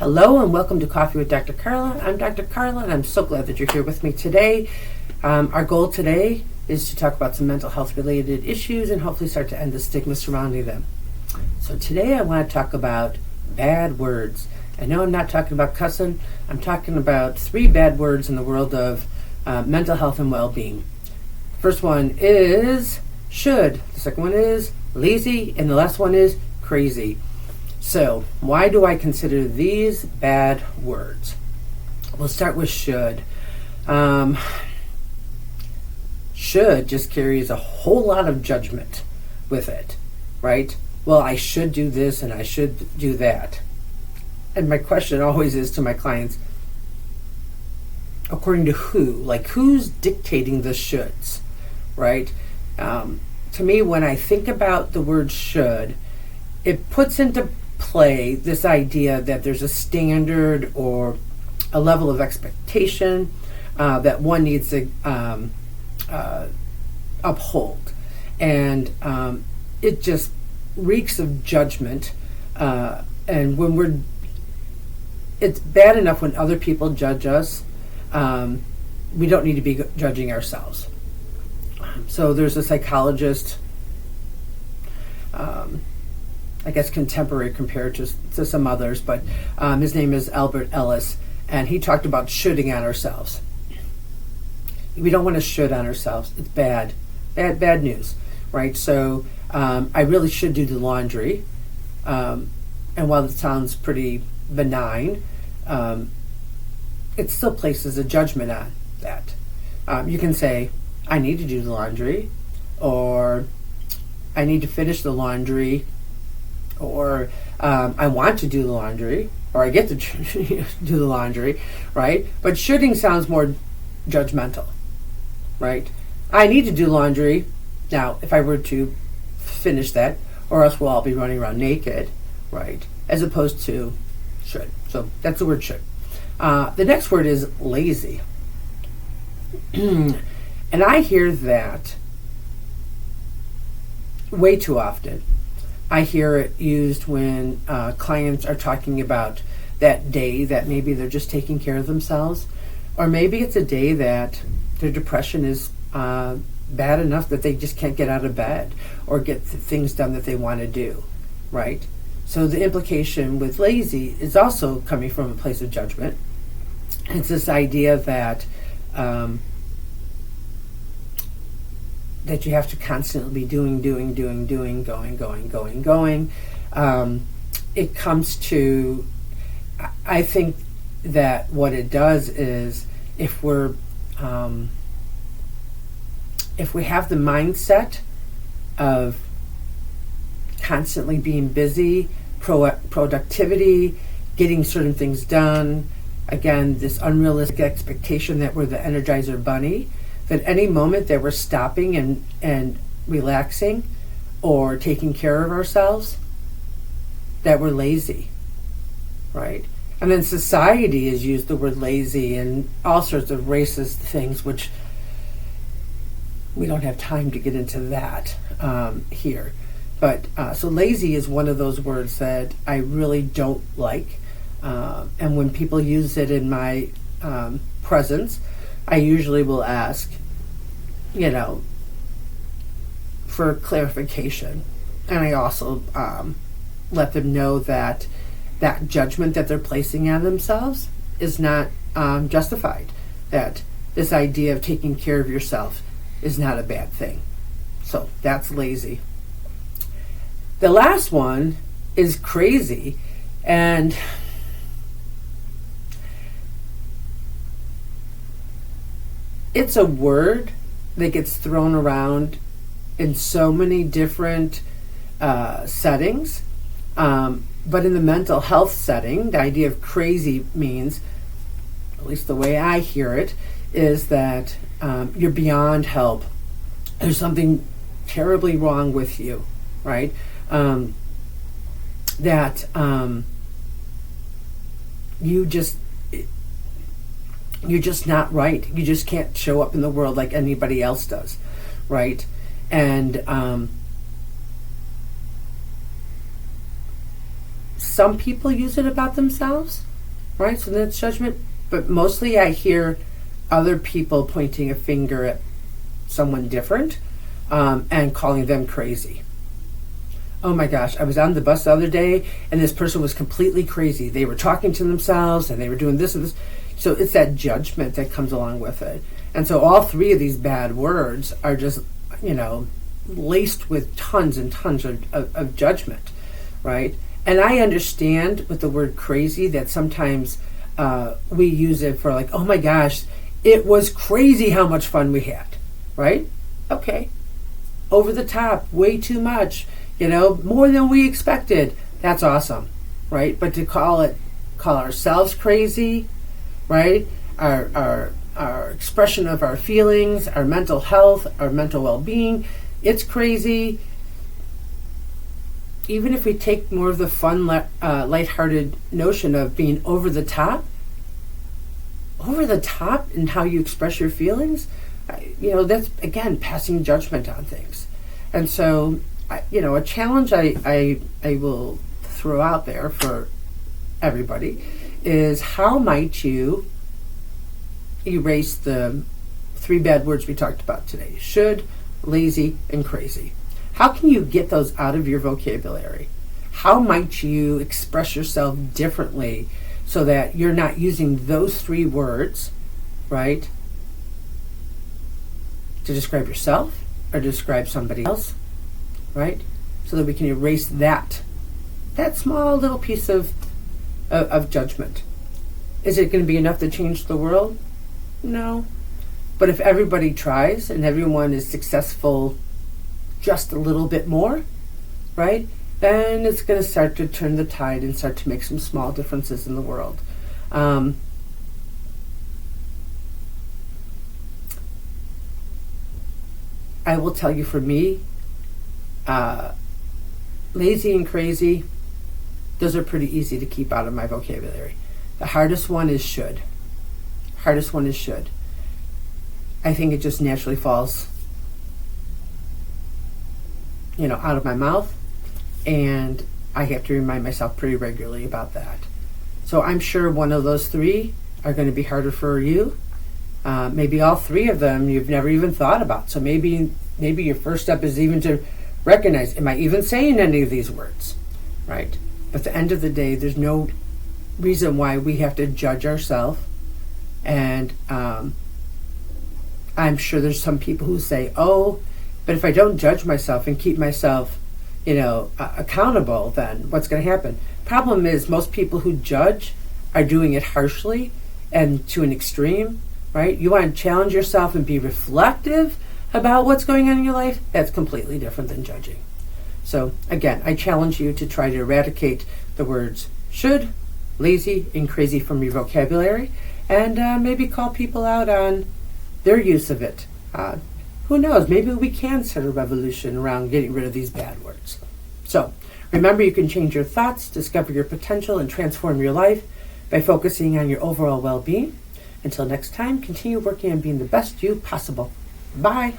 Hello and welcome to Coffee with Dr. Carla. I'm Dr. Carla and I'm so glad that you're here with me today. Our goal today is to talk about some mental health related issues and hopefully start to end the stigma surrounding them. So today I want to talk about bad words. I know I'm not talking about cussing. I'm talking about 3 bad words in the world of mental health and well-being. First one is should. The second one is lazy. And the last one is crazy. So, why do I consider these bad words? We'll start with should. Should just carries a whole lot of judgment with it, right? Well, I should do this and I should do that. And my question always is to my clients, according to who? Like, who's dictating the shoulds, right? To me, when I think about the word should, it puts into play this idea that there's a standard or a level of expectation that one needs to uphold, and it just reeks of judgment. And when it's bad enough when other people judge us. We don't need to be judging ourselves. So there's a psychologist, I guess contemporary compared to some others, but his name is Albert Ellis, and he talked about shoulding on ourselves. We don't want to should on ourselves. It's bad news, right? So I really should do the laundry, and while it sounds pretty benign, it still places a judgment on that. You can say, I need to do the laundry, or I need to finish the laundry, or I want to do the laundry, or I get to do the laundry, right? But shoulding sounds more judgmental, right? I need to do laundry. Now, if I were to finish that, or else we'll all be running around naked, right? As opposed to should. So that's the word should. The next word is lazy. And I hear that way too often. I hear it used when clients are talking about that day that maybe they're just taking care of themselves, or maybe it's a day that their depression is bad enough that they just can't get out of bed or get things done that they want to do, right? So the implication with lazy is also coming from a place of judgment. It's this idea that that you have to constantly be doing, going. It comes to, I think that what it does is if we have the mindset of constantly being busy, productivity, getting certain things done, again, this unrealistic expectation that we're the Energizer Bunny, that any moment that we're stopping and relaxing or taking care of ourselves, that we're lazy, right? And then society has used the word lazy in all sorts of racist things, which we don't have time to get into that here. But so lazy is one of those words that I really don't like. And when people use it in my presence, I usually will ask, for clarification. And I also let them know that that judgment that they're placing on themselves is not justified. That this idea of taking care of yourself is not a bad thing. So that's lazy. The last one is crazy, and it's a word that gets thrown around in so many different settings. But in the mental health setting, the idea of crazy means, at least the way I hear it, is that you're beyond help. There's something terribly wrong with you, right? That you're just not right. You just can't show up in the world like anybody else does, right? And some people use it about themselves, right? So that's judgment. But mostly I hear other people pointing a finger at someone different and calling them crazy. Oh my gosh, I was on the bus the other day and this person was completely crazy. They were talking to themselves and they were doing this and this. So it's that judgment that comes along with it. And so all three of these bad words are just, laced with tons and tons of judgment, right? And I understand with the word crazy that sometimes we use it for like, oh my gosh, it was crazy how much fun we had, right? Okay. Over the top, way too much, more than we expected. That's awesome, right? But to call ourselves crazy, right? Our expression of our feelings, our mental health, our mental well-being, it's crazy. Even if we take more of the fun, lighthearted notion of being over the top in how you express your feelings, that's, again, passing judgment on things. And so, a challenge I will throw out there for everybody is, how might you erase the three bad words we talked about today: should, lazy, and crazy? How can you get those out of your vocabulary? How might you express yourself differently so that you're not using those three words, right, to describe yourself or describe somebody else, right? So that we can erase that small little piece of judgment. Is it going to be enough to change the world? No. But if everybody tries and everyone is successful just a little bit more, right, then it's going to start to turn the tide and start to make some small differences in the world. I will tell you, for me, lazy and crazy, those are pretty easy to keep out of my vocabulary. The hardest one is should. I think it just naturally falls, out of my mouth, and I have to remind myself pretty regularly about that. So I'm sure one of those three are going to be harder for you. Maybe all three of them you've never even thought about. So maybe your first step is even to recognize, am I even saying any of these words, right? But at the end of the day, there's no reason why we have to judge ourselves. And I'm sure there's some people who say, oh, but if I don't judge myself and keep myself, accountable, then what's going to happen? Problem is, most people who judge are doing it harshly and to an extreme, right? You want to challenge yourself and be reflective about what's going on in your life. That's completely different than judging. So again, I challenge you to try to eradicate the words should, lazy, and crazy from your vocabulary, and maybe call people out on their use of it. Who knows? Maybe we can start a revolution around getting rid of these bad words. So remember, you can change your thoughts, discover your potential, and transform your life by focusing on your overall well-being. Until next time, continue working on being the best you possible. Bye.